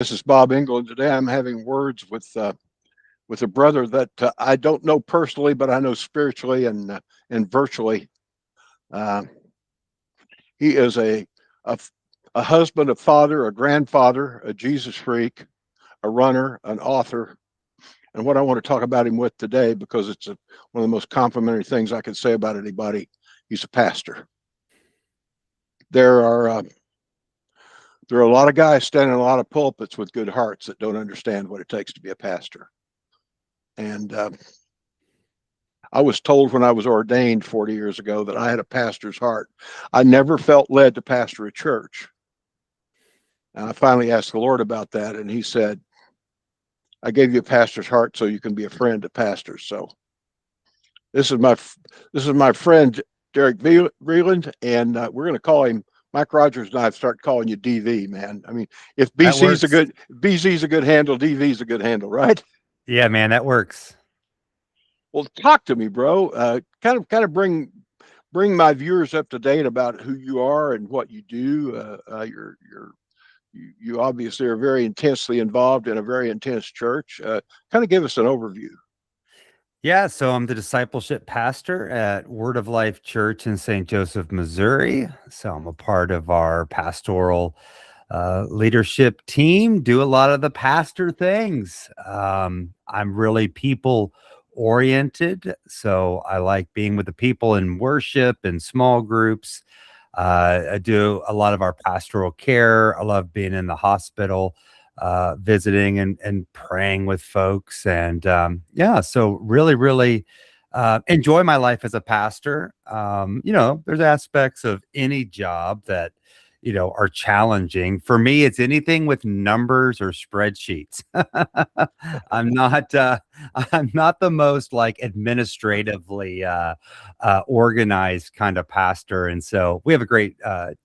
This is Bob Engel, and today I'm having words with a brother that I don't know personally, but I know spiritually and virtually. Uh, he is a a husband, a father, a grandfather, a Jesus freak, a runner, an author, and what I want to talk about him with today, because it's one of the most complimentary things I can say about anybody. He's a pastor. There are there are a lot of guys standing in a lot of pulpits with good hearts that don't understand what it takes to be a pastor. And I was told when I was ordained 40 years ago that I had a pastor's heart. I never felt led to pastor a church. And I finally asked the Lord about that, and He said, "I gave you a pastor's heart so you can be a friend to pastors." So this is my friend Derek Vreeland, and we're going to call him. Mike Rogers and I have started calling you DV, man. I mean, if That BZ's works. a good handle, DV's a good handle, right? Yeah, man, that works. Well, talk to me, bro. Kind of bring my viewers up to date about who you are and what you do. You obviously are very intensely involved in a very intense church. Kind of give us an overview. Yeah, so I'm the discipleship pastor at Word of Life Church in St. Joseph, Missouri. So I'm a part of our pastoral leadership team, do a lot of the pastor things. I'm really people oriented. So I like being with the people in worship and small groups. I do a lot of our pastoral care. I love being in the hospital, visiting and praying with folks. And yeah, so really enjoy my life as a pastor. There's aspects of any job that are challenging. For me, it's anything with numbers or spreadsheets. I'm not I'm not the most like administratively organized kind of pastor. And so we have a great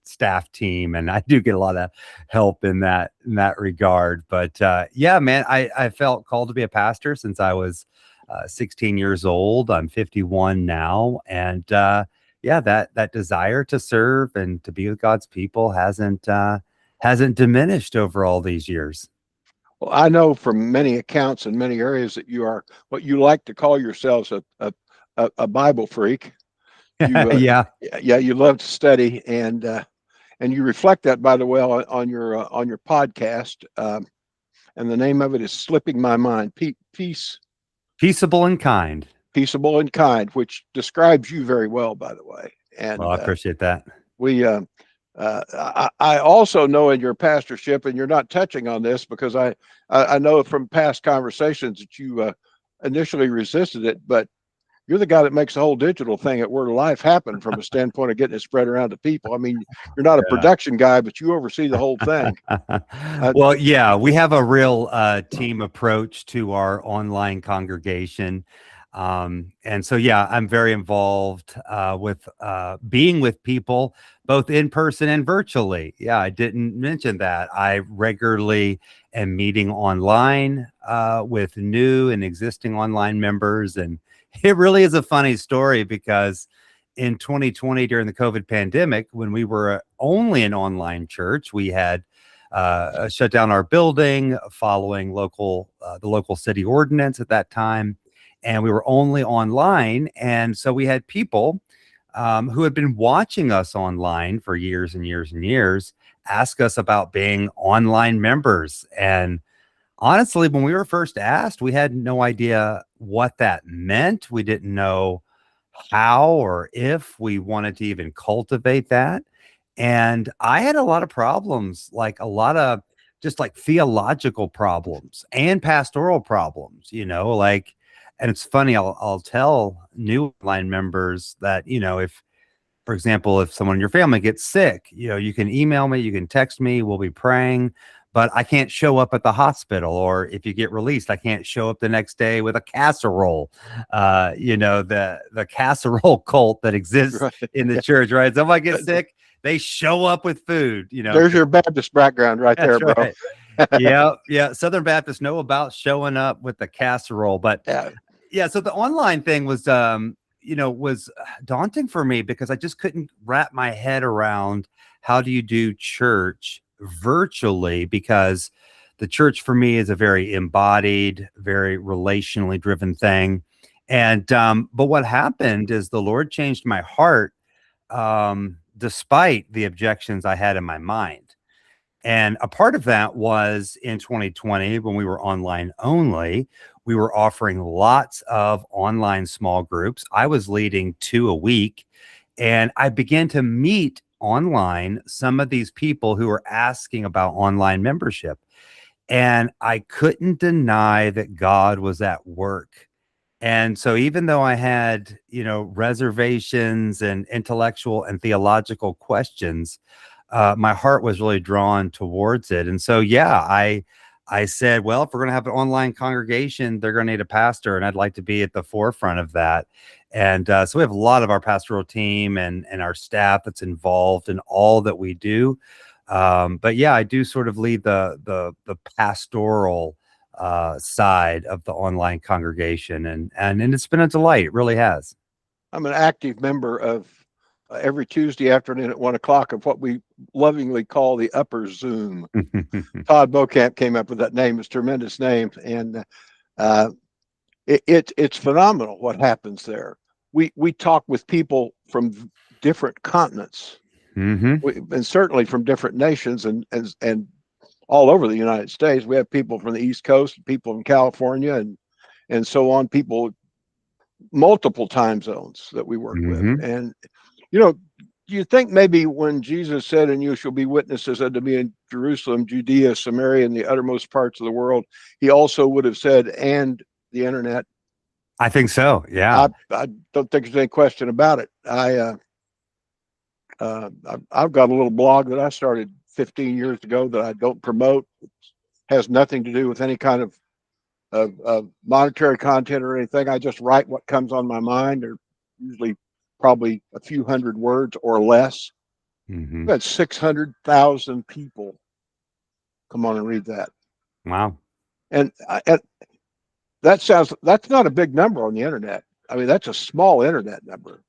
staff team, and I do get a lot of help in that regard. But yeah, man, I felt called to be a pastor since I was 16 years old. I'm 51 now, and yeah, that desire to serve and to be with God's people hasn't diminished over all these years. Well, I know from many accounts in many areas that you are what you like to call yourselves a Bible freak. You Yeah. yeah, you love to study, and you reflect that, by the way, on your podcast. And the name of it is slipping my mind. Peace, Peaceable and kind. peaceable and kind, which describes you very well, by the way. Well, And I appreciate that. we I also know in your pastorship, and you're not touching on this because I know from past conversations that you initially resisted it, but you're the guy that makes the whole digital thing at Word of Life happen from a standpoint of getting it spread around to people. I mean, you're not a production guy, but you oversee the whole thing. Well, yeah, we have a real team approach to our online congregation. And so, yeah, I'm very involved with being with people, both in person and virtually. Yeah, I didn't mention that. I regularly am meeting online with new and existing online members. And it really is a funny story because in 2020, during the COVID pandemic, when we were only an online church, we had shut down our building following the local city ordinance at that time, and we were only online. And so we had people who had been watching us online for years and years and years ask us about being online members. And honestly, when we were first asked, we had no idea what that meant. We didn't know how or if we wanted to even cultivate that. And I had a lot of problems, like a lot of just like theological problems and pastoral problems, like, and it's funny, I'll tell new line members that, if, for example, if someone in your family gets sick, you can email me, you can text me, we'll be praying, but I can't show up at the hospital. Or if you get released, I can't show up the next day with a casserole. The casserole cult that exists Right. in the church, right? Somebody gets sick, they show up with food, There's your Baptist background right there, That's bro. right. Yeah. Southern Baptists know about showing up with the casserole, but Yeah. yeah. So the online thing was daunting for me because I just couldn't wrap my head around how do you do church virtually, because the church for me is a very embodied, very relationally driven thing. And but what happened is the Lord changed my heart, despite the objections I had in my mind. And a part of that was in 2020, when we were online only, we were offering lots of online small groups. I was leading 2 a week, and I began to meet online some of these people who were asking about online membership. And I couldn't deny that God was at work. And so even though I had, reservations and intellectual and theological questions, my heart was really drawn towards it. And so, yeah, I said, well, if we're going to have an online congregation, they're going to need a pastor, and I'd like to be at the forefront of that. And so we have a lot of our pastoral team and our staff that's involved in all that we do. But yeah, I do sort of lead the pastoral side of the online congregation, and it's been a delight. It really has. I'm an active member of every Tuesday afternoon at 1 o'clock of what we lovingly call the Upper Zoom. Todd Beaucamp came up with that name. It's a tremendous name, and it's phenomenal what happens there. We talk with people from different continents, and certainly from different nations, and all over the United States. We have people from the East Coast, people from California, and so on. People, multiple time zones that we work with, and do you think maybe when Jesus said, "And you shall be witnesses unto me in Jerusalem, Judea, Samaria, and the uttermost parts of the world," he also would have said, "And the internet"? I think so. Yeah. I don't think there's any question about it. I've got a little blog that I started 15 years ago that I don't promote. It has nothing to do with any kind of monetary content or anything. I just write what comes on my mind. They're usually probably a few hundred words or less. We've had 600,000 people come on and read that. Wow. And that's not a big number on the internet. I mean, that's a small internet number.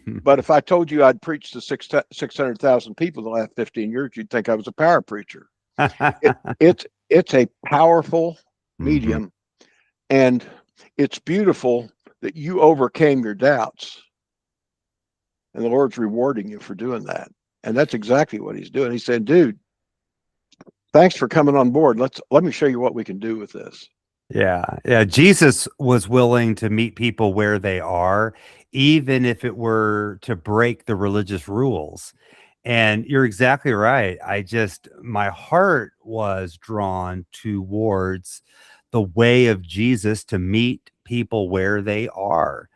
But if I told you I'd preached to 600,000 people the last 15 years, you'd think I was a power preacher. It's a powerful medium, and it's beautiful that you overcame your doubts, and the Lord's rewarding you for doing that. And that's exactly what he's doing. He said, "Dude, thanks for coming on board. Let me show you what we can do with this." Yeah. Jesus was willing to meet people where they are, even if it were to break the religious rules. And you're exactly right. My heart was drawn towards the way of Jesus to meet people where they are.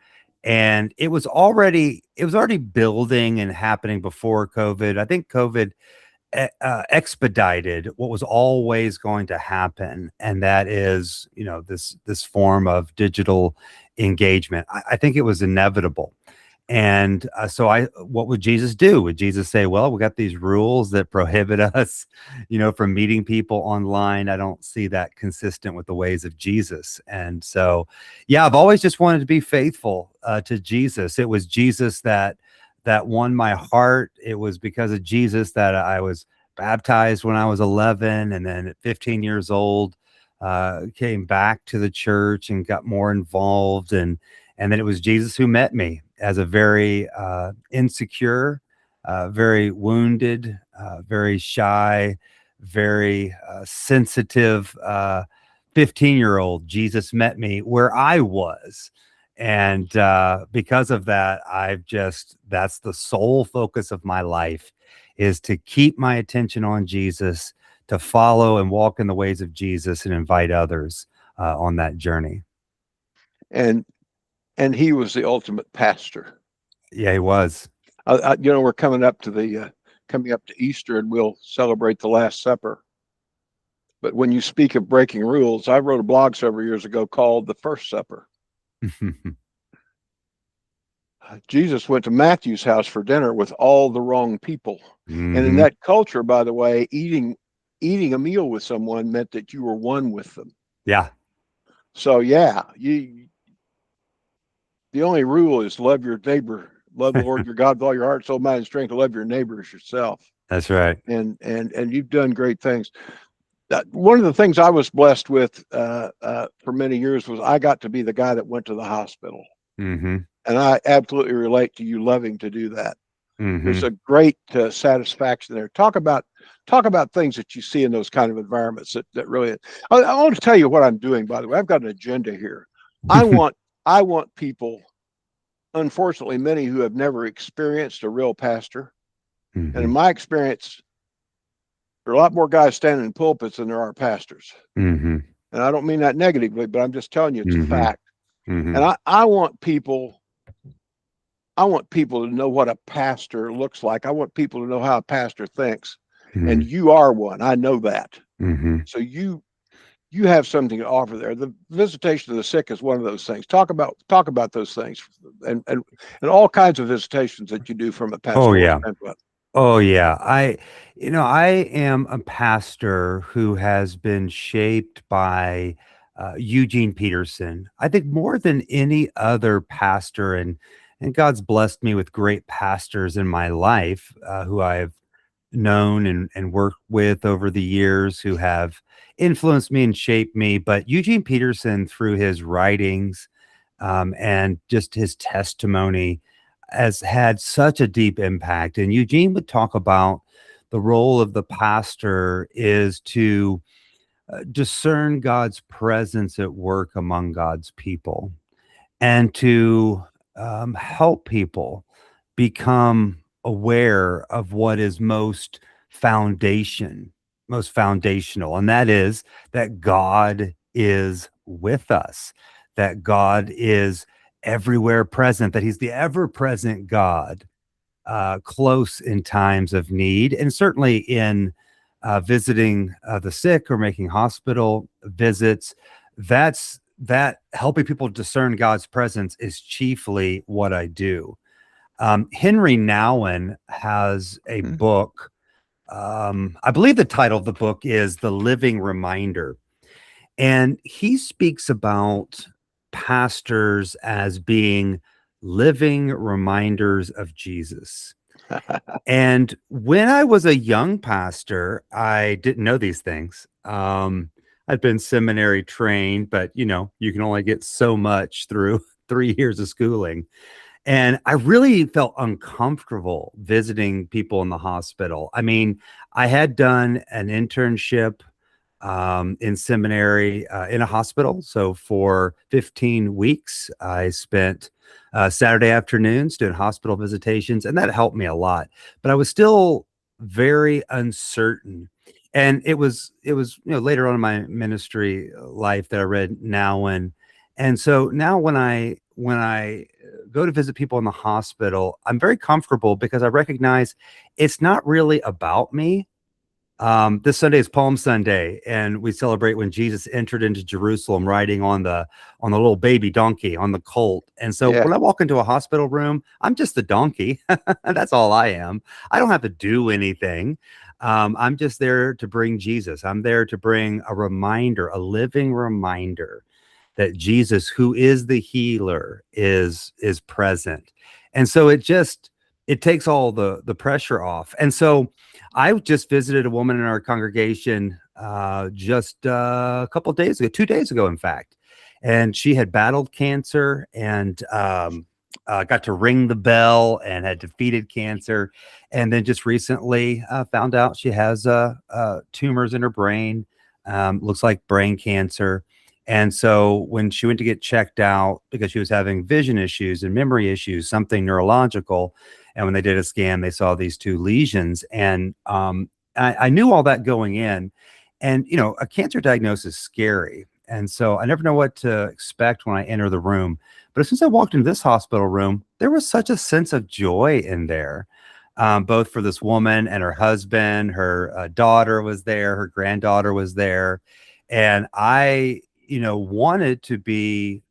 And it was already building and happening before COVID. I think COVID expedited what was always going to happen, and that is, this form of digital engagement. I think it was inevitable. And so what would Jesus do? Would Jesus say, well, we got these rules that prohibit us, from meeting people online? I don't see that consistent with the ways of Jesus. And so, yeah, I've always just wanted to be faithful to Jesus. It was Jesus that won my heart. It was because of Jesus that I was baptized when I was 11, and then at 15 years old, came back to the church and got more involved. And then it was Jesus who met me as a very insecure, very wounded, very shy, very sensitive 15-year-old. Jesus met me where I was. And because of that, that's the sole focus of my life, is to keep my attention on Jesus, to follow and walk in the ways of Jesus, and invite others on that journey. And he was the ultimate pastor. Yeah, he was. We're coming up to Easter, and we'll celebrate the Last Supper. But when you speak of breaking rules, I wrote a blog several years ago called The First Supper. Jesus went to Matthew's house for dinner with all the wrong people. And in that culture, by the way, eating a meal with someone meant that you were one with them. Yeah. So yeah, the only rule is love your neighbor, love the Lord your God with all your heart, soul, mind, and strength, to love your neighbor as yourself. That's right. And you've done great things. One of the things I was blessed with for many years was I got to be the guy that went to the hospital, Mm-hmm. and I absolutely relate to you loving to do that. Mm-hmm. There's a great satisfaction there. Talk about things that you see in those kind of environments that really. I want to tell you what I'm doing. By the way, I've got an agenda here. I want I want people, unfortunately, many who have never experienced a real pastor, and Mm-hmm. in my experience, there are a lot more guys standing in pulpits than there are pastors. Mm-hmm. And I don't mean that negatively, but I'm just telling you it's a Mm-hmm. fact. Mm-hmm. And I want people to know what a pastor looks like. I want people to know how a pastor thinks. And you are one. I know that. Mm-hmm. So you have something to offer there. The visitation of the sick is one of those things. Talk about those things, and all kinds of visitations that you do from a Oh pastoral yeah. standpoint. Oh yeah. I am a pastor who has been shaped by Eugene Peterson. I think more than any other pastor, and God's blessed me with great pastors in my life who I've known and worked with over the years who have influenced me and shaped me. But Eugene Peterson, through his writings and just his testimony, has had such a deep impact. And Eugene would talk about the role of the pastor is to discern God's presence at work among God's people and to help people become aware of what is most foundational, and that is that God is with us, that God is everywhere present, that He's the ever present God, close in times of need, and certainly in visiting the sick or making hospital visits. That helping people discern God's presence is chiefly what I do. Henry Nouwen has a book. I believe the title of the book is The Living Reminder. And he speaks about pastors as being living reminders of Jesus. And when I was a young pastor, I didn't know these things. I'd been seminary trained, but you can only get so much through 3 years of schooling. And I really felt uncomfortable visiting people in the hospital. I mean, I had done an internship in seminary in a hospital. So for 15 weeks, I spent Saturday afternoons doing hospital visitations, and that helped me a lot. But I was still very uncertain. And it was later on in my ministry life that I read Now and so now when I go to visit people in the hospital, I'm very comfortable because I recognize it's not really about me. This Sunday is Palm Sunday, and we celebrate when Jesus entered into Jerusalem riding on the little baby donkey on the colt. And so Yeah. when I walk into a hospital room, I'm just the donkey. That's all I am. I don't have to do anything. I'm just there to bring Jesus. I'm there to bring a reminder, a living reminder that Jesus, who is the healer, is present. And so it takes all the pressure off. And so I just visited a woman in our congregation just a couple of days ago, 2 days ago, in fact. And she had battled cancer and got to ring the bell and had defeated cancer. And then just recently found out she has tumors in her brain, looks like brain cancer. And so when she went to get checked out because she was having vision issues and memory issues, something neurological, and when they did a scan, they saw these two lesions. And I knew all that going in. And, a cancer diagnosis is scary. And so I never know what to expect when I enter the room. But as soon as I walked into this hospital room, there was such a sense of joy in there, both for this woman and her husband. Her daughter was there. Her granddaughter was there. And I, wanted to be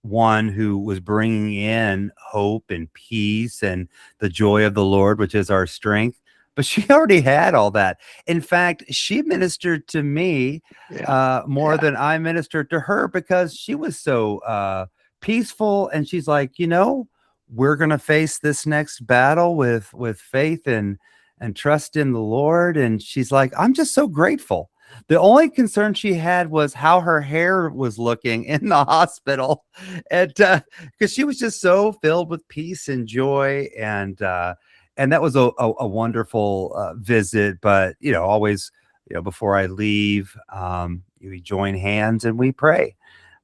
one who was bringing in hope and peace and the joy of the Lord, which is our strength. But she already had all that. In fact, she ministered to me more than I ministered to her because she was so peaceful. And she's like, we're going to face this next battle with faith and trust in the Lord. And she's like, I'm just so grateful. The only concern she had was how her hair was looking in the hospital. And because she was just so filled with peace and joy. And that was a wonderful visit. But, always, before I leave, we join hands and we pray.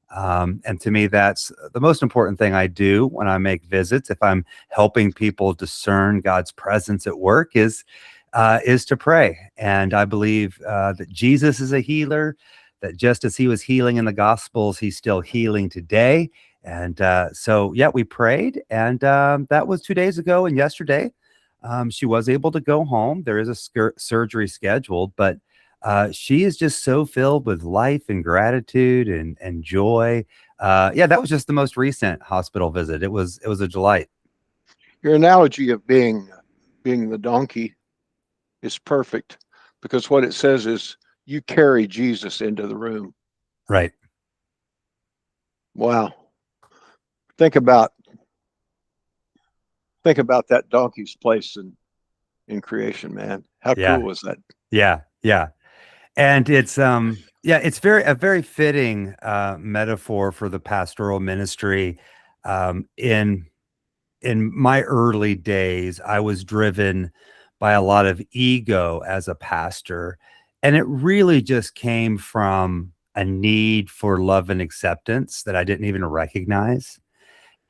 And to me, that's the most important thing I do when I make visits. If I'm helping people discern God's presence at work, is to pray. And I believe that Jesus is a healer, that just as he was healing in the Gospels, he's still healing today. And so, yeah, we prayed. And that was 2 days ago. And yesterday, she was able to go home. There is a surgery scheduled, but she is just so filled with life and gratitude and joy. Yeah, that was just the most recent hospital visit. It was a delight. Your analogy of being the donkey is perfect, because what it says is you carry Jesus into the room. Right. Wow. Think about that donkey's place in creation, man. How cool was that? Yeah. Yeah. And it's it's a very fitting metaphor for the pastoral ministry. In my early days, I was driven by a lot of ego as a pastor, and it really just came from a need for love and acceptance that I didn't even recognize.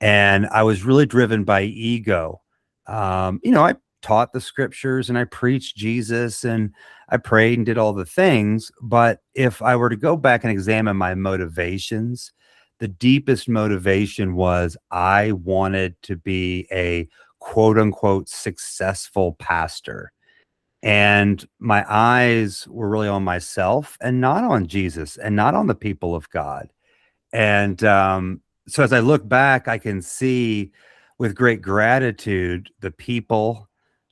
And I was really driven by ego. I taught the scriptures and I preached Jesus and I prayed and did all the things. But if I were to go back and examine my motivations, the deepest motivation was I wanted to be a quote unquote successful pastor. And my eyes were really on myself and not on Jesus and not on the people of God. And so as I look back, I can see with great gratitude the people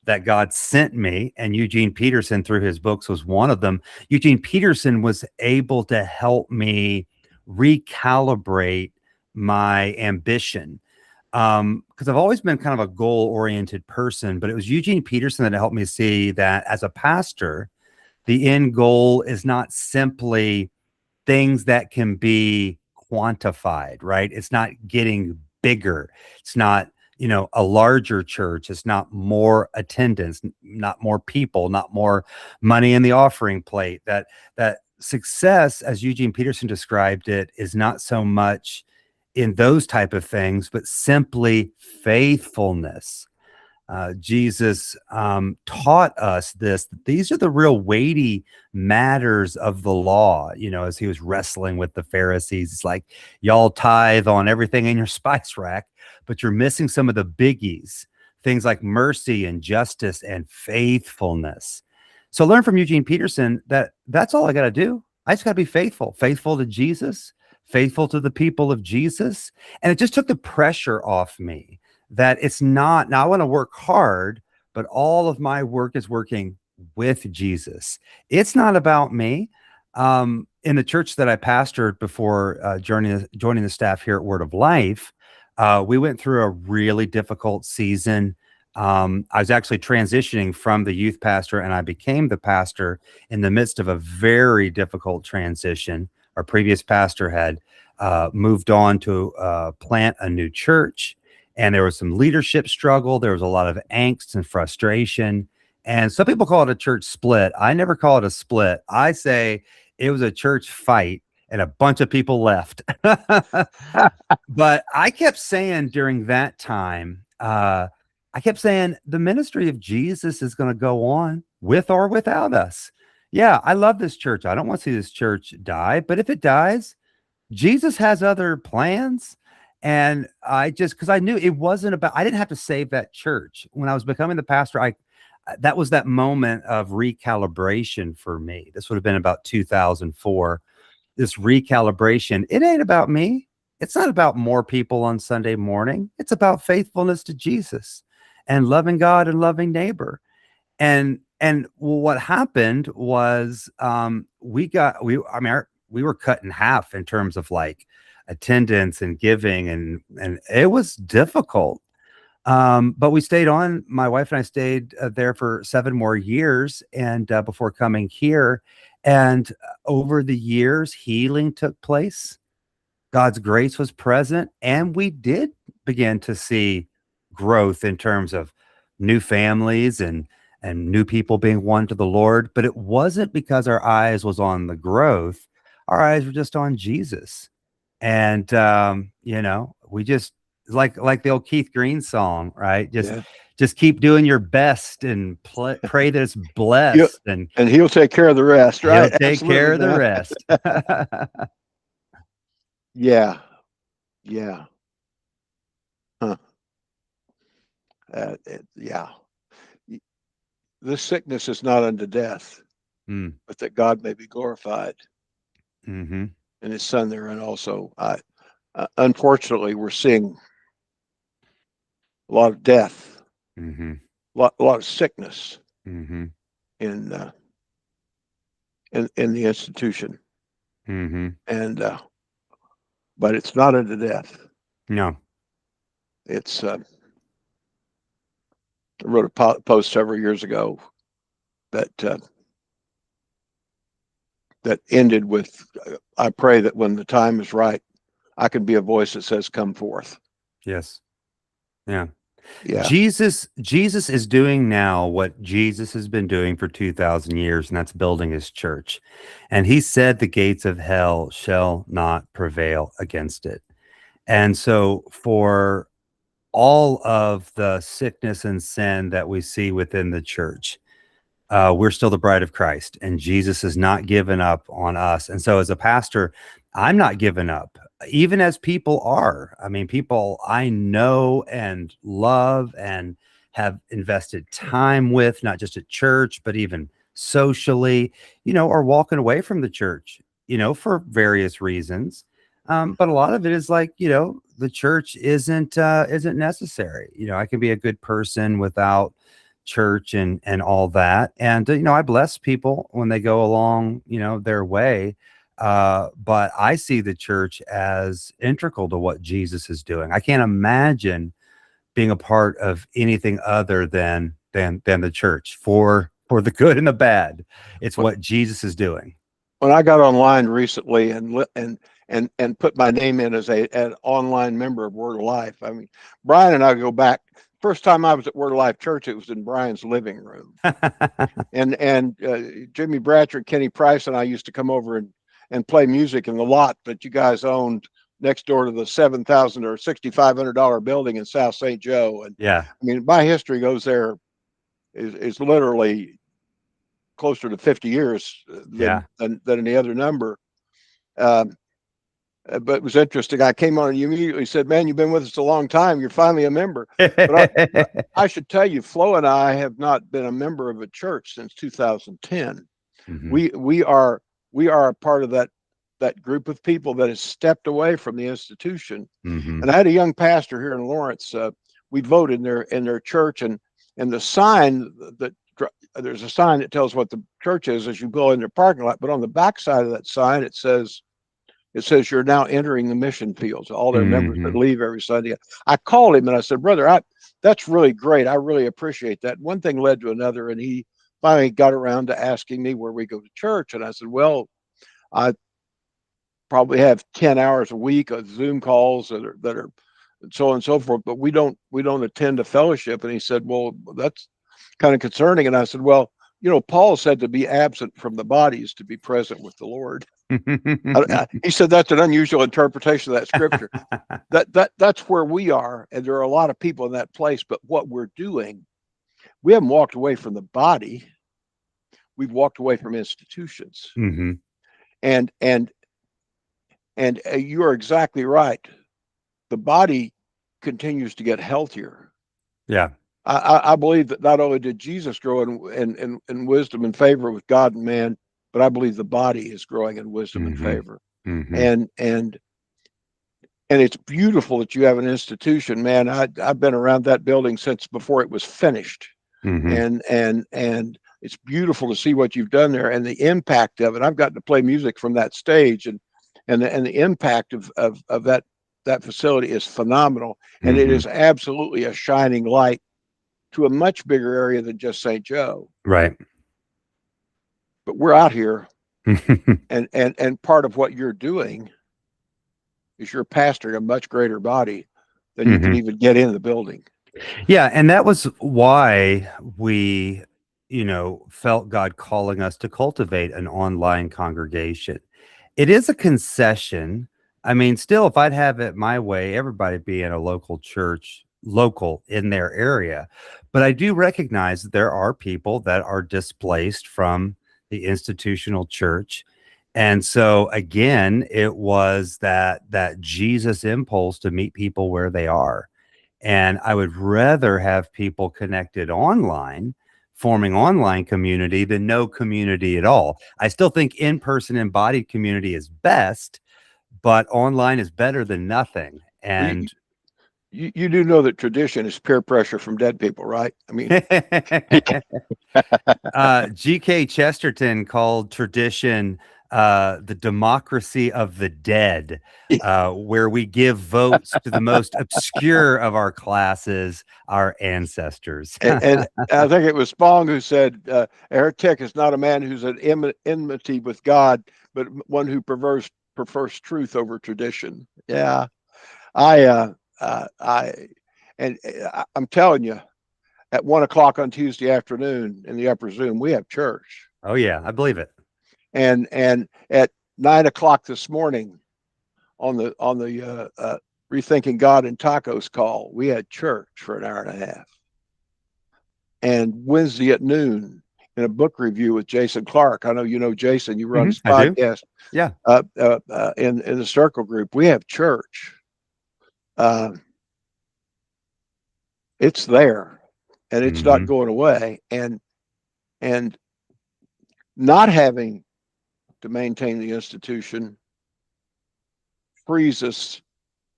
that God sent me, and Eugene Peterson through his books was one of them. Eugene Peterson was able to help me recalibrate my ambition, because I've always been kind of a goal-oriented person, but it was Eugene Peterson that helped me see that as a pastor, the end goal is not simply things that can be quantified, right? It's not getting bigger. It's not, a larger church. It's not more attendance, not more people, not more money in the offering plate. That success, as Eugene Peterson described it, is not so much in those type of things, but simply faithfulness. Jesus taught us this. These are the real weighty matters of the law. As he was wrestling with the Pharisees, it's like, y'all tithe on everything in your spice rack, but you're missing some of the biggies, things like mercy and justice and faithfulness. So learn from Eugene Peterson that that's all I got to do. I just got to be faithful to Jesus, faithful to the people of Jesus. And it just took the pressure off me that it's not, now I want to work hard, but all of my work is working with Jesus. It's not about me. In the church that I pastored before joining the staff here at Word of Life, we went through a really difficult season. I was actually transitioning from the youth pastor and I became the pastor in the midst of a very difficult transition. Our previous pastor had moved on to plant a new church. And there was some leadership struggle. There was a lot of angst and frustration. And some people call it a church split. I never call it a split. I say it was a church fight and a bunch of people left. But I kept saying during that time, I kept saying the ministry of Jesus is going to go on with or without us. Yeah, I love this church. I don't want to see this church die. But if it dies, Jesus has other plans. And because I knew it wasn't about, I didn't have to save that church. When I was becoming the pastor, that was that moment of recalibration for me. This would have been about 2004. This recalibration, it ain't about me. It's not about more people on Sunday morning. It's about faithfulness to Jesus and loving God and loving neighbor. And what happened was we were cut in half in terms of like attendance and giving, and it was difficult. But we stayed on. My wife and I stayed there for 7 more years, and before coming here. And over the years, healing took place. God's grace was present, and we did begin to see growth in terms of new families and new people being won to the Lord. But it wasn't because our eyes was on the growth; our eyes were just on Jesus. And we just like the old Keith Green song, right? Yeah. Just keep doing your best and pray that it's He'll, blessed, and and he'll take care of the rest, he'll right? take care Absolutely, of the man. rest. Yeah. Yeah. Huh. Yeah. This sickness is not unto death, Mm, but that God may be glorified hmm in his son there. And also, unfortunately, we're seeing a lot of death, hmm a lot of sickness hmm in, in the institution. hmm And, but it's not unto death. No. It's, I wrote a post several years ago that, that ended with, I pray that when the time is right, I can be a voice that says, come forth. Yes. Yeah. Yeah. Jesus is doing now what Jesus has been doing for 2,000 years, and that's building his church. And he said the gates of hell shall not prevail against it. And so for all of the sickness and sin that we see within the church, we're still the bride of Christ, and Jesus has not given up on us. And so, as a pastor, I'm not giving up, even as people are. I mean, people I know and love and have invested time with, not just at church, but even socially, are walking away from the church, for various reasons. But a lot of it is like, the church isn't necessary. I can be a good person without church and all that. And I bless people when they go along their way, but I see the church as integral to what Jesus is doing. I can't imagine being a part of anything other than the church, for the good and the bad. It's what Jesus is doing. When I got online recently and put my name in as an online member of Word of Life, I mean, Brian and I go back. First time I was at Word of Life Church, it was in Brian's living room, and Jimmy Bratcher, Kenny Price, and I used to come over and play music in the lot that you guys owned next door to the $7,000 or $6,500 building in South St. Joe. And Yeah. I mean, my history goes there is literally closer to 50 years Yeah. than any other number. Um, but it was interesting. I came on and you immediately said, "Man, you've been with us a long time. You're finally a member." But I should tell you, Flo and I have not been a member of a church since 2010. Mhm. We are a part of that group of people that has stepped away from the institution. Mhm. And I had a young pastor here in Lawrence. We voted in their church, and the sign that there's a sign that tells what the church is as you go in their parking lot. But on the back side of that sign, it says you're now entering the mission fields. All their members that Mhm. leave every Sunday. I called him and I said, "Brother, that's really great. I really appreciate that." One thing led to another, and he finally got around to asking me where we go to church. And I said, "Well, I probably have 10 hours a week of Zoom calls that are so on and so forth, but we don't attend a fellowship." And he said, "Well, that's kind of concerning." And I said, "Well, Paul said to be absent from the body is to be present with the Lord." He said that's an unusual interpretation of that scripture. That's where we are, and there are a lot of people in that place. But what we're doing, we haven't walked away from the body; we've walked away from institutions. Mhm. And you are exactly right. The body continues to get healthier. Yeah. I believe that not only did Jesus grow in wisdom and favor with God and man, but I believe the body is growing in wisdom and Mhm. favor. Mhm. And it's beautiful that you have an institution, man. I've been around that building since before it was finished, Mhm. and it's beautiful to see what you've done there and the impact of it. I've gotten to play music from that stage, and the impact of that that facility is phenomenal, and it Mhm. is absolutely a shining light to a much bigger area than just St. Joe. Right. But we're out here, and part of what you're doing is you're pastoring a much greater body than you can Mhm. even get in the building. Yeah, and that was why we, felt God calling us to cultivate an online congregation. It is a concession. I mean, still, if I'd have it my way, everybody be in a local church, local in their area. But I do recognize that there are people that are displaced from the institutional church. And so again, it was that Jesus impulse to meet people where they are. And I would rather have people connected online, forming online community than no community at all. I still think in-person embodied community is best, but online is better than nothing. Well, And you do know that tradition is peer pressure from dead people, right? I mean, G.K. Chesterton called tradition the democracy of the dead, where we give votes to the most obscure of our classes, our ancestors. and I think it was Spong who said, a heretic is not a man who's at enmity with God, but one who prefers truth over tradition. Yeah, I, and I'm telling you, at 1 o'clock on Tuesday afternoon in the upper Zoom, we have church. Oh yeah, I believe it. And at 9 o'clock this morning on the Rethinking God and Tacos call, we had church for an hour and a half. And Wednesday at noon in a book review with Jason Clark. I know you know Jason. You run his I do. podcast. Yeah. In the Circle Group, we have church. It's there, and it's not going away. And not having to maintain the institution frees us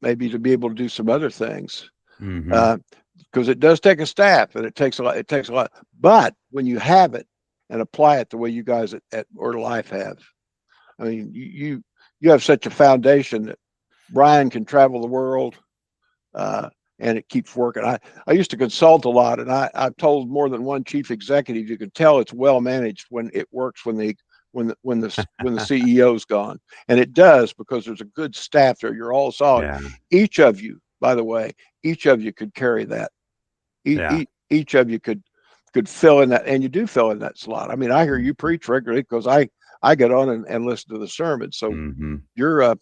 maybe to be able to do some other things. Because it does take a staff, and it takes a lot. It takes a lot. But when you have it and apply it the way you guys at Word of Life have, I mean, you have such a foundation that Brian can travel the world, and it keeps working. I used to consult a lot, and I've told more than one chief executive you can tell it's well managed when it works when the CEO's gone, and it does because there's a good staff there. You're all solid. Yeah. Each of you, by the way, each of you could carry that. Each of you could fill in that, and you do fill in that slot. I mean, I hear you preach regularly because I get on and listen to the sermon. So you're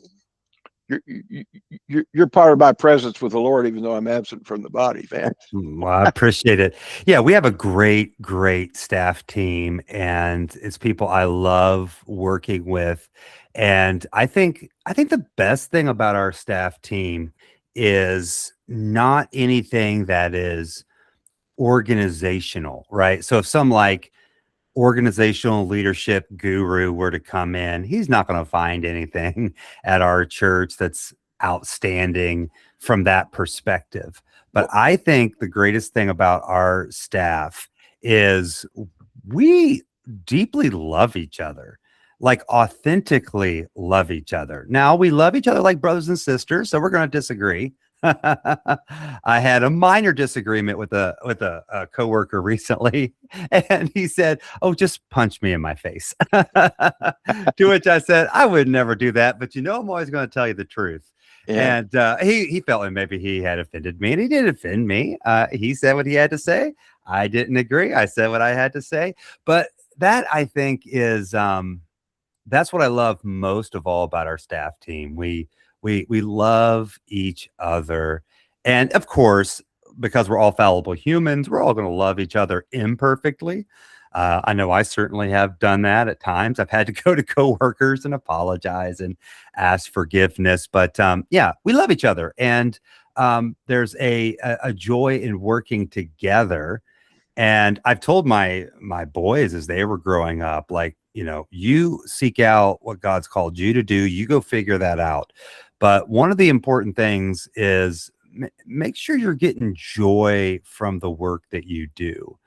part of my presence with the Lord, even though I'm absent from the body, man. Well, I appreciate it. Yeah, we have a great, great staff team, and it's people I love working with. And I think the best thing about our staff team is not anything that is organizational, right? So if some like organizational leadership guru were to come in, he's not going to find anything at our church that's outstanding from that perspective. But I think the greatest thing about our staff is we deeply love each other, like authentically love each other. Now we love each other like brothers and sisters, so we're going to disagree. I had a minor disagreement with a coworker recently, and he said, "Oh, just punch me in my face." To which I said, "I would never do that, but I'm always going to tell you the truth." Yeah. And he felt like maybe he had offended me, and he did offend me. He said what he had to say. I didn't agree. I said what I had to say. But that, I think, is that's what I love most of all about our staff team. We love each other, and of course, because we're all fallible humans, we're all going to love each other imperfectly. I know I certainly have done that at times. I've had to go to coworkers and apologize and ask forgiveness, but yeah, we love each other, and there's a joy in working together. And I've told my boys as they were growing up, like, you seek out what God's called you to do, you go figure that out. But one of the important things is make sure you're getting joy from the work that you do.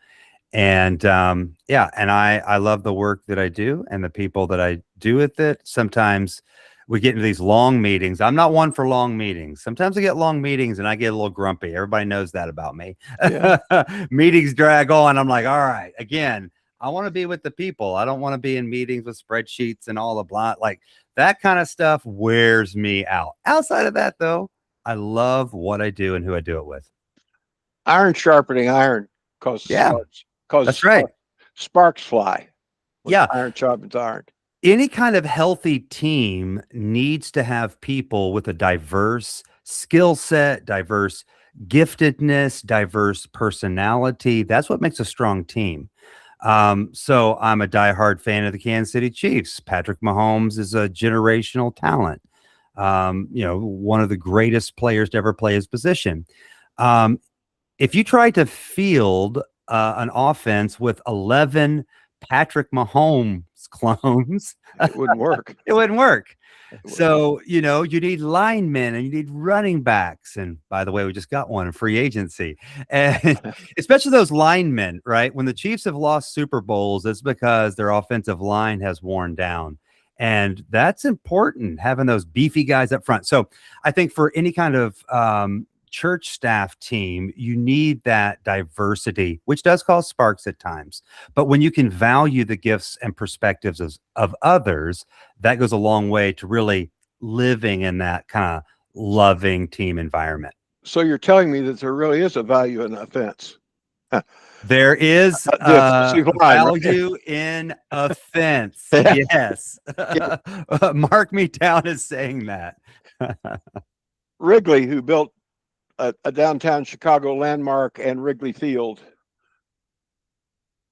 And yeah, and I love the work that I do and the people that I do with it. Sometimes we get into these long meetings. I'm not one for long meetings. Sometimes I get long meetings and I get a little grumpy. Everybody knows that about me. Yeah. Meetings drag on. I'm like, all right, again, I want to be with the people. I don't want to be in meetings with spreadsheets and all the blah. Like that kind of stuff wears me out. Outside of that, though, I love what I do and who I do it with. Iron sharpening iron causes Yeah, sparks. Causes that's right. sparks fly when Yeah. iron sharpens iron. Any kind of healthy team needs to have people with a diverse skill set, diverse giftedness, diverse personality. That's what makes a strong team. So I'm a diehard fan of the Kansas City Chiefs. Patrick Mahomes is a generational talent. One of the greatest players to ever play his position. If you try to field an offense with 11 Patrick Mahomes clones, it wouldn't work. It wouldn't work. So, you need linemen and you need running backs. And by the way, we just got one in free agency. And especially those linemen, right? When the Chiefs have lost Super Bowls, it's because their offensive line has worn down. And that's important, having those beefy guys up front. So I think for any kind of church staff team, you need that diversity, which does cause sparks at times. But when you can value the gifts and perspectives of others, that goes a long way to really living in that kind of loving team environment. So you're telling me that there really is a value in offense. There is value in offense. Yes. Mark me down as saying that. Wrigley, who built a downtown Chicago landmark and Wrigley Field,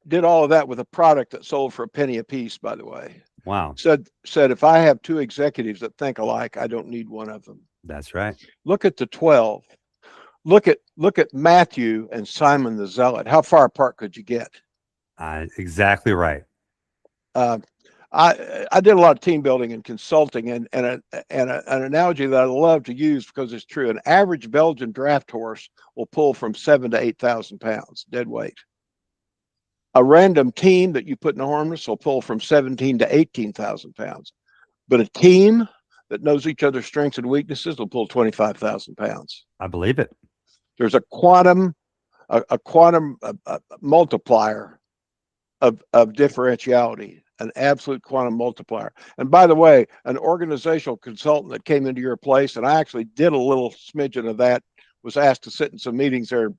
did all of that with a product that sold for a penny a piece, by the way. Wow. Said if I have two executives that think alike, I don't need one of them. That's right. Look at the 12. Look at Matthew and Simon the Zealot. How far apart could you get? Exactly right. I did a lot of team building and consulting, and an analogy that I love to use because it's true. An average Belgian draft horse will pull from 7,000 to 8,000 pounds dead weight. A random team that you put in a harness will pull from 17 to 18,000 pounds. But a team that knows each other's strengths and weaknesses will pull 25,000 pounds. I believe it. There's a quantum multiplier of differentiality, an absolute quantum multiplier. And by the way, an organizational consultant that came into your place, and I actually did a little smidgen of that, was asked to sit in some meetings there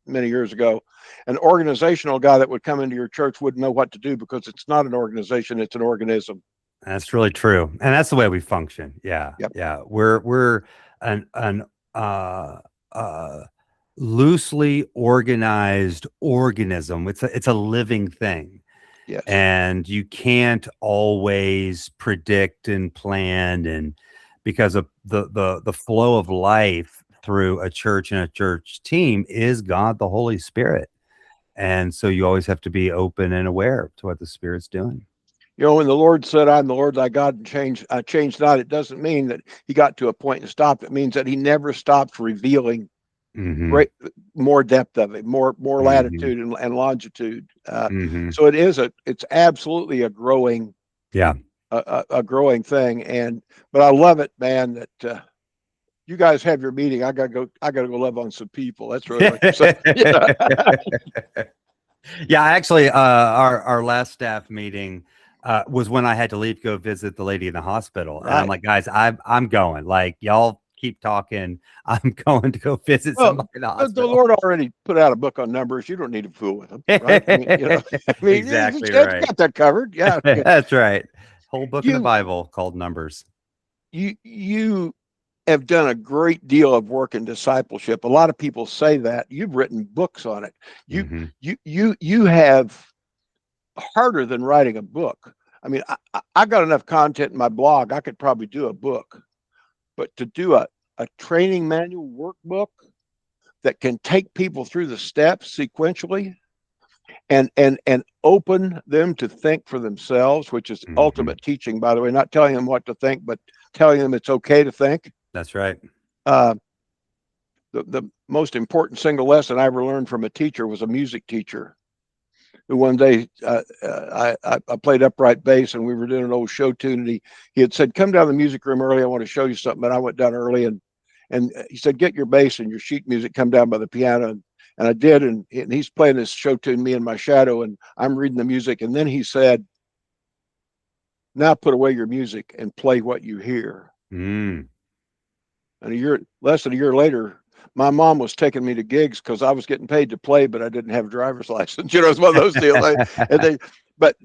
many years ago. An organizational guy that would come into your church wouldn't know what to do because it's not an organization, it's an organism. That's really true. And that's the way we function. Yeah. Yep. Yeah. We're an loosely organized organism. It's a living thing. Yes. And you can't always predict and plan, and because of the flow of life through a church and a church team is God, the Holy Spirit. And so you always have to be open and aware to what the Spirit's doing. When the Lord said, I'm the Lord thy God, and changed not, it doesn't mean that he got to a point and stopped. It means that he never stopped revealing more depth of it, more latitude and longitude. So it's absolutely a growing, a growing thing. But I love it, man, that you guys have your meeting. I gotta go love on some people. That's really what you're saying. Yeah, actually, our last staff meeting was when I had to leave to go visit the lady in the hospital. And I'm like, guys, I'm going. Like, y'all keep talking. I'm going to go visit somebody in the hospital. The Lord already put out a book on numbers. You don't need to fool with them, right? Exactly right. You got that covered. Yeah, that's right. Whole book in the Bible called Numbers. You have done a great deal of work in discipleship. A lot of people say that. You've written books on it. You have harder than writing a book. I mean, I got enough content in my blog. I could probably do a book, but to do a training manual workbook that can take people through the steps sequentially and open them to think for themselves, which is ultimate teaching, by the way, not telling them what to think, but telling them it's okay to think. That's right. The most important single lesson I ever learned from a teacher was a music teacher. one day I played upright bass, and we were doing an old show tune, and he had said, "Come down to the music room early. I want to show you something." And I went down early, and he said, "Get your bass and your sheet music. Come down by the piano." And I did, and he's playing this show tune, me and my shadow, and I'm reading the music. And then he said, "Now put away your music and play what you hear." Mm. And less than a year later, my mom was taking me to gigs because I was getting paid to play, but I didn't have a driver's license. It's one of those deals. And they, but,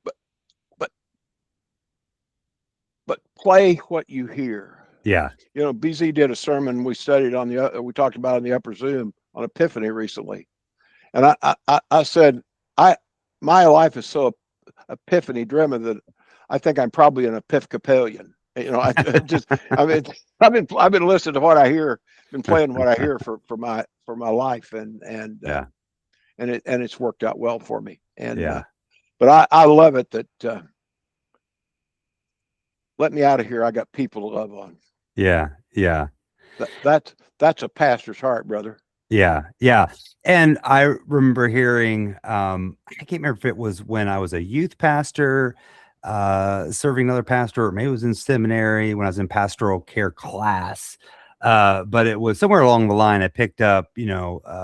but, but, but play what you hear. Yeah. BZ did a sermon we studied we talked about in the upper Zoom on Epiphany recently. And I said, my life is so Epiphany driven that I think I'm probably an Episcopalian. I've been listening to what I hear, been playing what I hear for my life, and Yeah. and it's worked out well for me. And Yeah. But I love it that let me out of here. I got people to love on. Yeah. Yeah. That's a pastor's heart, brother. Yeah. Yeah. And I remember hearing, I can't remember if it was when I was a youth pastor, serving another pastor, or maybe it was in seminary when I was in pastoral care class. But it was somewhere along the line I picked up,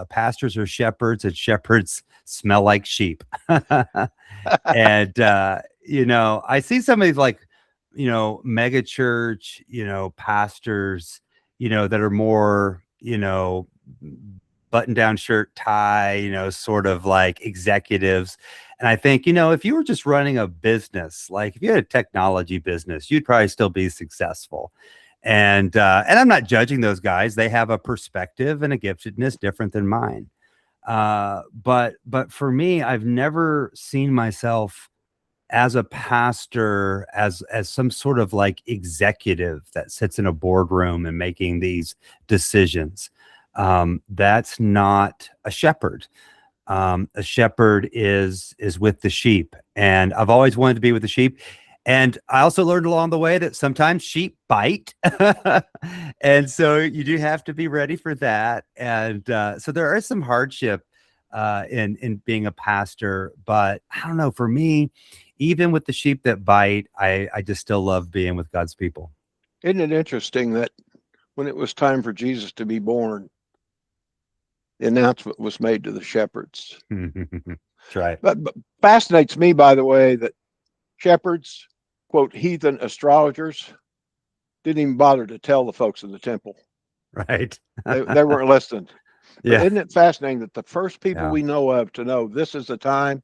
pastors are shepherds and shepherds smell like sheep. And, I see some of these like, mega church, pastors, that are more, button down shirt, tie, sort of like executives. And I think, if you were just running a business, like if you had a technology business, you'd probably still be successful. And I'm not judging those guys. They have a perspective and a giftedness different than mine. But for me, I've never seen myself as a pastor, as some sort of like executive that sits in a boardroom and making these decisions. That's not a shepherd. A shepherd is with the sheep, and I've always wanted to be with the sheep. And I also learned along the way that sometimes sheep bite. And so you do have to be ready for that. And so there is some hardship in being a pastor, but I don't know, for me, even with the sheep that bite, I just still love being with God's people. Isn't it interesting that when it was time for Jesus to be born, the announcement was made to the shepherds? That's right. But fascinates me, by the way, that shepherds, quote, heathen astrologers, didn't even bother to tell the folks in the temple. Right. They weren't listening. Yeah. But isn't it fascinating that the first people we know of to know this is the time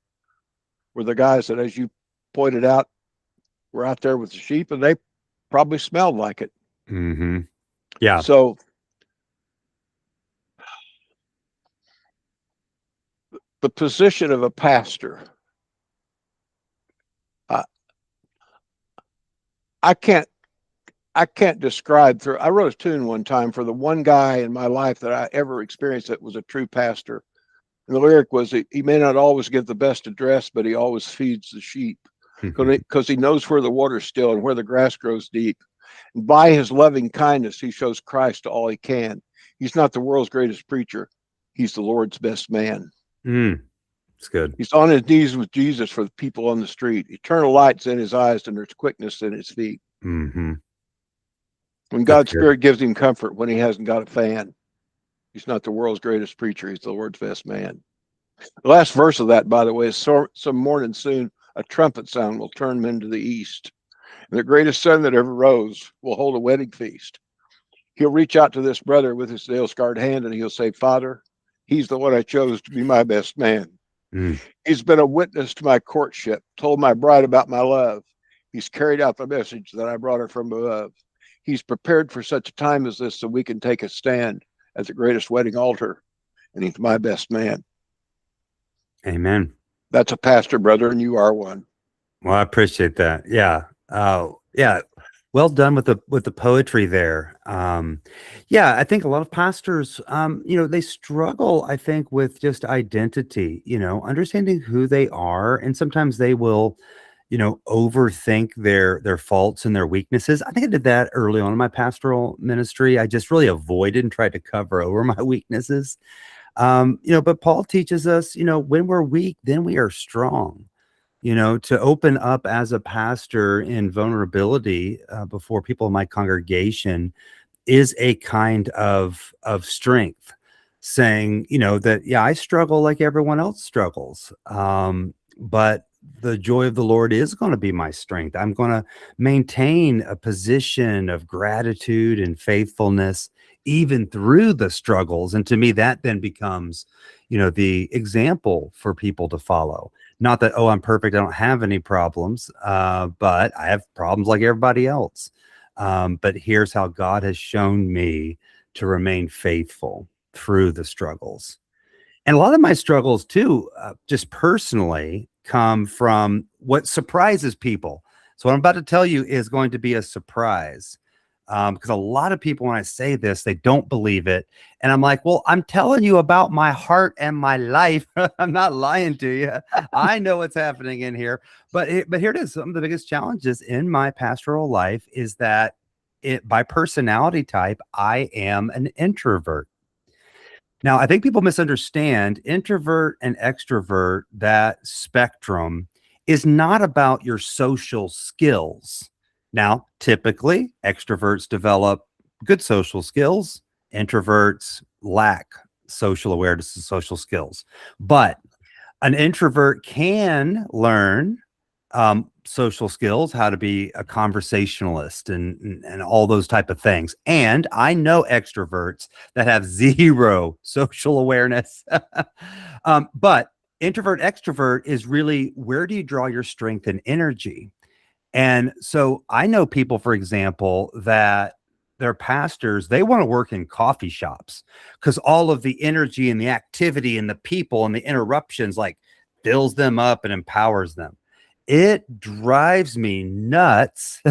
were the guys that, as you pointed out, were out there with the sheep, and they probably smelled like it. Mm-hmm. Yeah. So the position of a pastor, I can't describe through. I wrote a tune one time for the one guy in my life that I ever experienced that was a true pastor. And the lyric was, he may not always give the best address, but he always feeds the sheep because he knows where the water's still and where the grass grows deep. And by his loving kindness, he shows Christ to all he can. He's not the world's greatest preacher. He's the Lord's best man. It's good. He's on his knees with Jesus for the people on the street. Eternal light's in his eyes and there's quickness in his feet. Mm-hmm. When God's Spirit gives him comfort when he hasn't got a fan, he's not the world's greatest preacher. He's the Lord's best man. The last verse of that, by the way, is some morning soon, a trumpet sound will turn men to the east. And the greatest sun that ever rose will hold a wedding feast. He'll reach out to this brother with his nail-scarred hand and he'll say, Father, he's the one I chose to be my best man. He's been a witness to my courtship, told my bride about my love. He's carried out the message that I brought her from above. He's prepared for such a time as this so we can take a stand at the greatest wedding altar, and he's my best man. Amen. That's a pastor, brother, and you are one. Well, I appreciate that. Yeah. Yeah. Well done with the poetry there. Yeah, I think a lot of pastors, they struggle, I think, with just identity, understanding who they are. And sometimes they will, overthink their faults and their weaknesses. I think I did that early on in my pastoral ministry. I just really avoided and tried to cover over my weaknesses. But Paul teaches us, when we're weak, then we are strong. To open up as a pastor in vulnerability before people in my congregation is a kind of strength, saying, that, yeah, I struggle like everyone else struggles. But the joy of the Lord is going to be my strength. I'm going to maintain a position of gratitude and faithfulness even through the struggles. And to me, that then becomes, the example for people to follow. Not that, oh, I'm perfect, I don't have any problems, but I have problems like everybody else. But here's how God has shown me to remain faithful through the struggles. And a lot of my struggles too, just personally, come from what surprises people. So what I'm about to tell you is going to be a surprise. Because a lot of people, when I say this, they don't believe it. And I'm like, well, I'm telling you about my heart and my life. I'm not lying to you. I know what's happening in here. But here it is. Some of the biggest challenges in my pastoral life is that by personality type, I am an introvert. Now, I think people misunderstand introvert and extrovert. That spectrum is not about your social skills. Now, typically, extroverts develop good social skills, introverts lack social awareness and social skills. But an introvert can learn social skills, how to be a conversationalist and all those type of things. And I know extroverts that have zero social awareness. But introvert extrovert is really, where do you draw your strength and energy? And so I know people, for example, that their pastors, they want to work in coffee shops because all of the energy and the activity and the people and the interruptions like fills them up and empowers them. It drives me nuts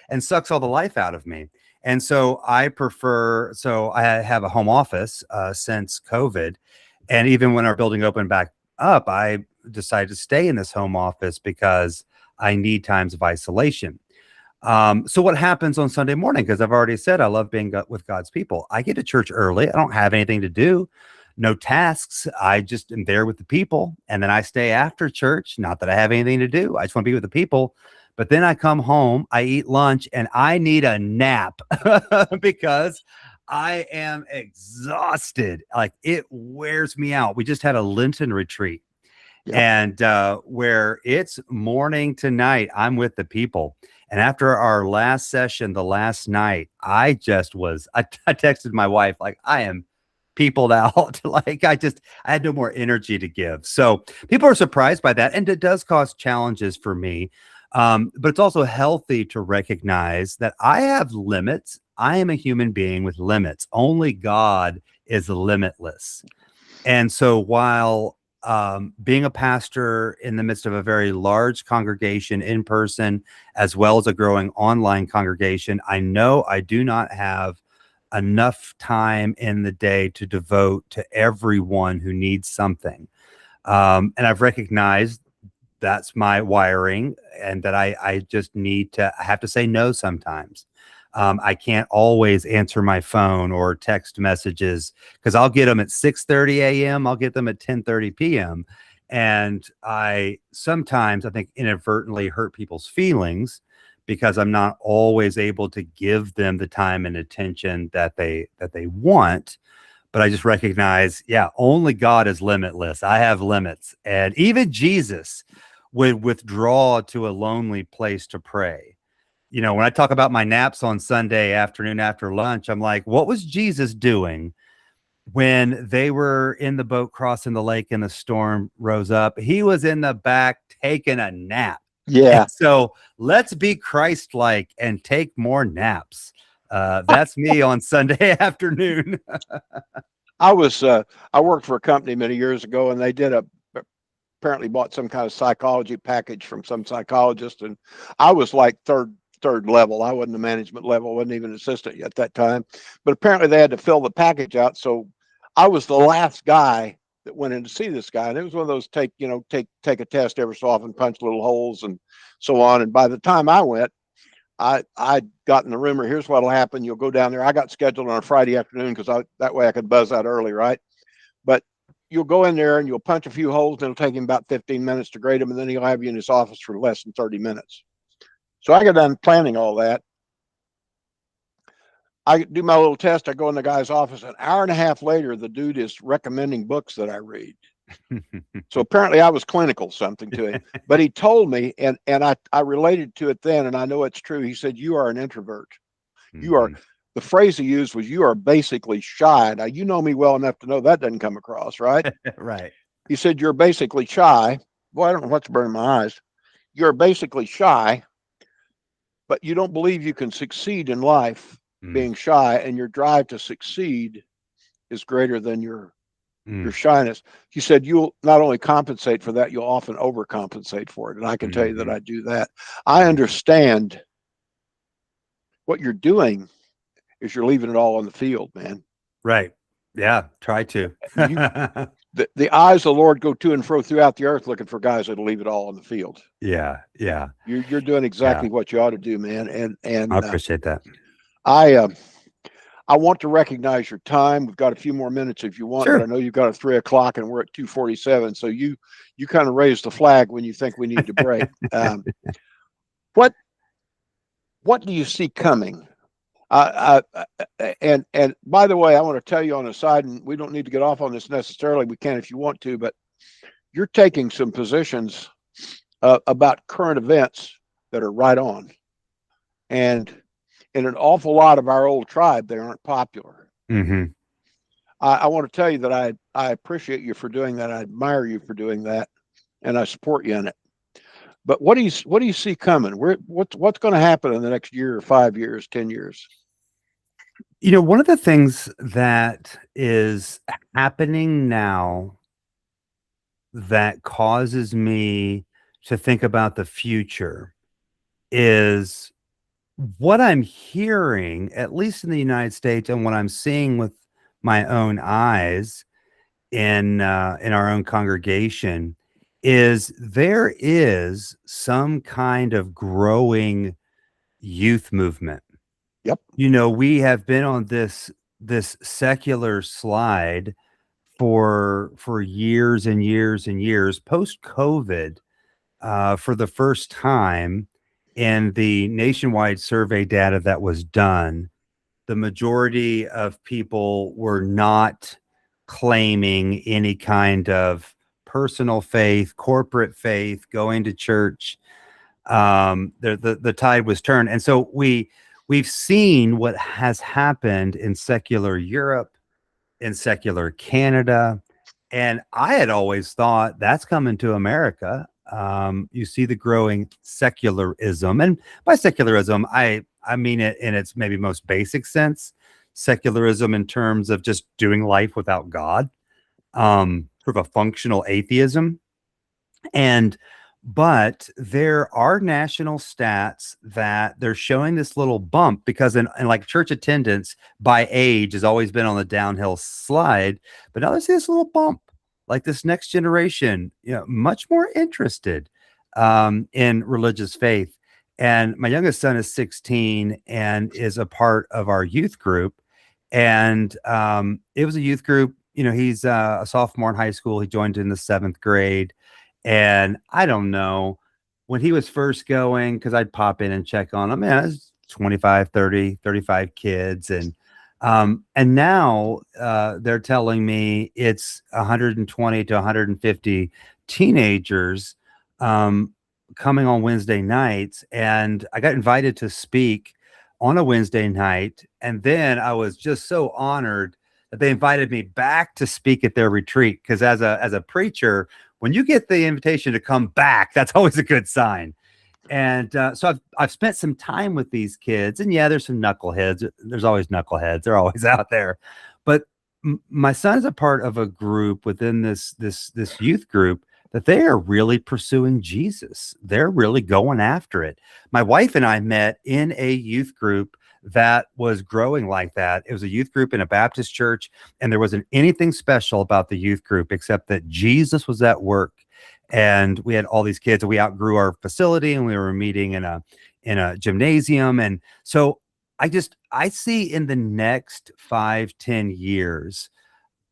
and sucks all the life out of me. And so I have a home office since COVID. And even when our building opened back up, I decided to stay in this home office because I need times of isolation. So what happens on Sunday morning? Because I've already said I love being with God's people. I get to church early. I don't have anything to do, no tasks. I just am there with the people. And then I stay after church. Not that I have anything to do. I just want to be with the people. But then I come home, I eat lunch, and I need a nap because I am exhausted. Like, it wears me out. We just had a Lenten retreat. Yeah. And where it's morning to night, I'm with the people. And after our last session, the last night, I texted my wife, like, I am peopled out. Like, I had no more energy to give. So people are surprised by that. And it does cause challenges for me. But it's also healthy to recognize that I have limits. I am a human being with limits. Only God is limitless. And so while being a pastor in the midst of a very large congregation in person, as well as a growing online congregation, I know I do not have enough time in the day to devote to everyone who needs something. And I've recognized that's my wiring, and that I just I have to say no sometimes. I can't always answer my phone or text messages because I'll get them at 6:30 a.m. I'll get them at 10:30 p.m. And I sometimes, I think, inadvertently hurt people's feelings because I'm not always able to give them the time and attention that they want. But I just recognize, yeah, only God is limitless. I have limits. And even Jesus would withdraw to a lonely place to pray. When I talk about my naps on Sunday afternoon after lunch, I'm like, what was Jesus doing when they were in the boat crossing the lake and the storm rose up? He was in the back taking a nap. Yeah. And so let's be Christ-like and take more naps. That's me on Sunday afternoon. I worked for a company many years ago, and they apparently bought some kind of psychology package from some psychologist. And I was like third level. I wasn't the management level, wasn't even assistant at that time. But apparently they had to fill the package out. So I was the last guy that went in to see this guy. And it was one of those take a test every so often, punch little holes and so on. And by the time I went, I'd gotten the rumor, here's what'll happen. You'll go down there. I got scheduled on a Friday afternoon because that way I could buzz out early, right? but you'll go in there and you'll punch a few holes, and it'll take him about 15 minutes to grade them, and then he'll have you in his office for less than 30 minutes. So I got done planning all that. I do my little test. I go in the guy's office. An hour and a half later, the dude is recommending books that I read. So apparently I was clinical something to him. But he told me, and I related to it then, and I know it's true. He said, "You are an introvert. You are," the phrase he used was, "You are basically shy." Now, you know me well enough to know that doesn't come across, right? Right. He said, "You're basically shy." Boy, I don't know what's burning my eyes. You're basically shy, but you don't believe you can succeed in life being shy, and your drive to succeed is greater than your shyness. He said, "You'll not only compensate for that, you'll often overcompensate for it." And I can tell you that I do that. I understand what you're doing is you're leaving it all on the field, man. Right. Yeah. Try to. The eyes of the Lord go to and fro throughout the earth looking for guys that'll leave it all on the field. Yeah. Yeah. You're doing exactly what you ought to do, man. And I appreciate that. I want to recognize your time. We've got a few more minutes if you want, Sure. but I know you've got a 3 o'clock and we're at 2:47. So you kind of raise the flag when you think we need to break. What do you see coming? And by the way, I want to tell you on the side, and we don't need to get off on this necessarily. We can if you want to, but you're taking some positions about current events that are right on. And in an awful lot of our old tribe, they aren't popular. I want to tell you that I appreciate you for doing that. I admire you for doing that, and I support you in it. But what do you see coming? What's going to happen in the next year, or 5 years, 10 years? You know, one of the things that is happening now that causes me to think about the future is what I'm hearing, at least in the United States, and what I'm seeing with my own eyes in our own congregation, is there is some kind of growing youth movement. Yep. You know, we have been on this secular slide for years and years and years. Post COVID, for the first time in the nationwide survey data that was done, the majority of people were not claiming any kind of personal faith, corporate faith, going to church. The tide was turned, and so we've seen what has happened in secular Europe, in secular Canada, and I had always thought that's coming to America. You see the growing secularism, and by secularism, I mean it in its maybe most basic sense. Secularism in terms of just doing life without God, sort of a functional atheism. But there are national stats that they're showing this little bump, because in like church attendance by age has always been on the downhill slide, but now they see this little bump, like this next generation, you know, much more interested in religious faith. And my youngest son is 16 and is a part of our youth group. And it was a youth group. You know, he's a sophomore in high school. He joined in the 7th grade. And I don't know, when he was first going, because I'd pop in and check on him, man, it was 25, 30, 35 kids. And now they're telling me it's 120 to 150 teenagers coming on Wednesday nights. And I got invited to speak on a Wednesday night. And then I was just so honored that they invited me back to speak at their retreat. Because as a preacher, when you get the invitation to come back, that's always a good sign. And so I've spent some time with these kids, and yeah, there's some knuckleheads. There's always knuckleheads. They're always out there. But my son is a part of a group within this youth group that they are really pursuing Jesus. They're really going after it. My wife and I met in a youth group that was growing like that. It was a youth group in a Baptist church, and there wasn't anything special about the youth group except that Jesus was at work. And we had all these kids, and we outgrew our facility, and we were meeting in a gymnasium. And so I see in the next 5-10 years,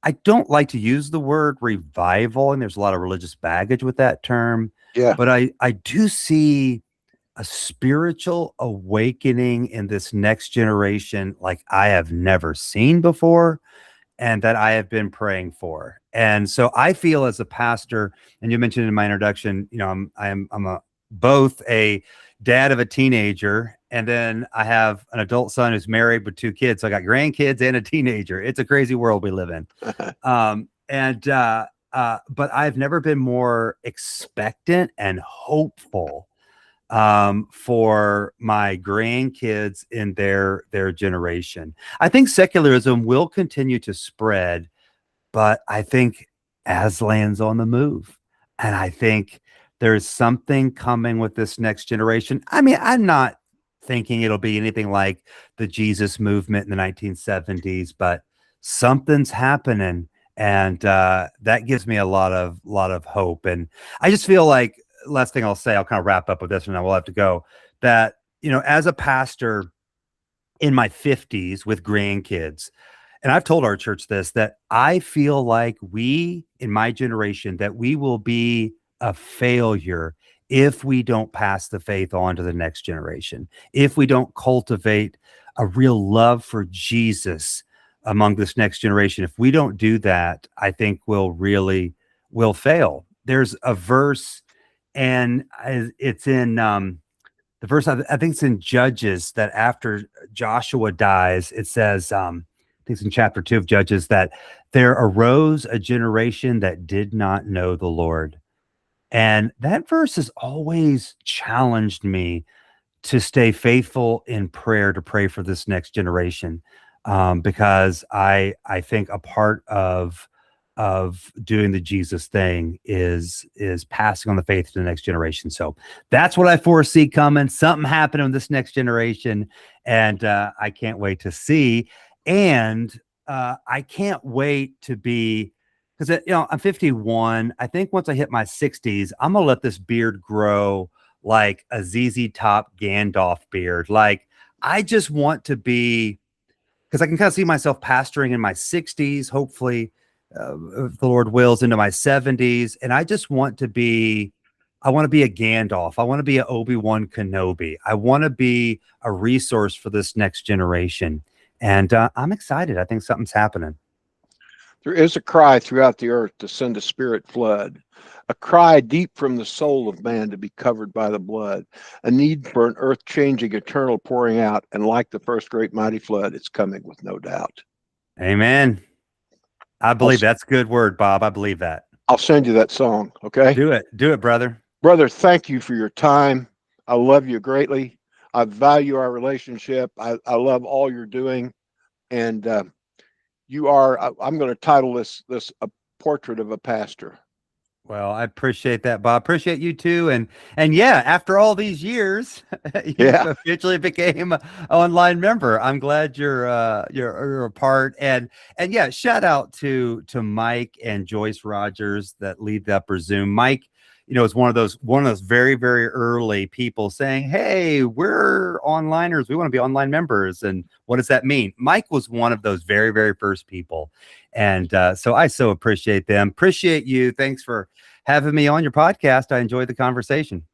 I don't like to use the word revival, and there's a lot of religious baggage with that term. Yeah. But I do see a spiritual awakening in this next generation like I have never seen before, and that I have been praying for. And so I feel as a pastor, and you mentioned in my introduction, you know, I'm both a dad of a teenager, and then I have an adult son who's married with 2 kids. So I got grandkids and a teenager. It's a crazy world we live in. But I've never been more expectant and hopeful for my grandkids in their generation. I think secularism will continue to spread, but I think Aslan's on the move. And I think there's something coming with this next generation. I mean, I'm not thinking it'll be anything like the Jesus movement in the 1970s, but something's happening. And that gives me a lot of hope. And I just feel like, last thing I'll say, I'll kind of wrap up with this and I will have to go, that, you know, as a pastor in my 50s with grandkids, and I've told our church this, that I feel like we, in my generation, that we will be a failure if we don't pass the faith on to the next generation, if we don't cultivate a real love for Jesus among this next generation. If we don't do that, I think we'll fail. There's a verse, and it's in the verse, I think it's in Judges, that after Joshua dies, it says, I think it's in chapter 2 of Judges, that there arose a generation that did not know the Lord. And that verse has always challenged me to stay faithful in prayer, to pray for this next generation, because I think a part of doing the Jesus thing is passing on the faith to the next generation. So that's what I foresee coming. Something happening with this next generation, and I can't wait to see. And I can't wait to be, because you know, I'm 51. I think once I hit my 60s, I'm gonna let this beard grow like a ZZ Top Gandalf beard. Like, I just want to be, because I can kind of see myself pastoring in my 60s, hopefully, if the Lord wills, into my 70s. And I just want to be, I want to be a Gandalf. I want to be an Obi-Wan Kenobi. I want to be a resource for this next generation. And I'm excited. I think something's happening. There is a cry throughout the earth to send a spirit flood, a cry deep from the soul of man to be covered by the blood, a need for an earth-changing eternal pouring out. And like the first great mighty flood, it's coming with no doubt. Amen. I believe that's a good word, Bob. I believe that. I'll send you that song, okay? Do it, brother. Brother, thank you for your time. I love you greatly. I value our relationship. I love all you're doing. And you are, I'm going to title this A Portrait of a Pastor. Well, I appreciate that, Bob. Appreciate you too. And yeah, after all these years, you officially became an online member. I'm glad you're a part. And yeah, shout out to Mike and Joyce Rogers that lead the Upper Zoom. Mike, you know, is one of those very, very early people saying, hey, we're onliners. We want to be online members. And what does that mean? Mike was one of those very, very first people. And so I so appreciate them. Appreciate you. Thanks for having me on your podcast. I enjoyed the conversation.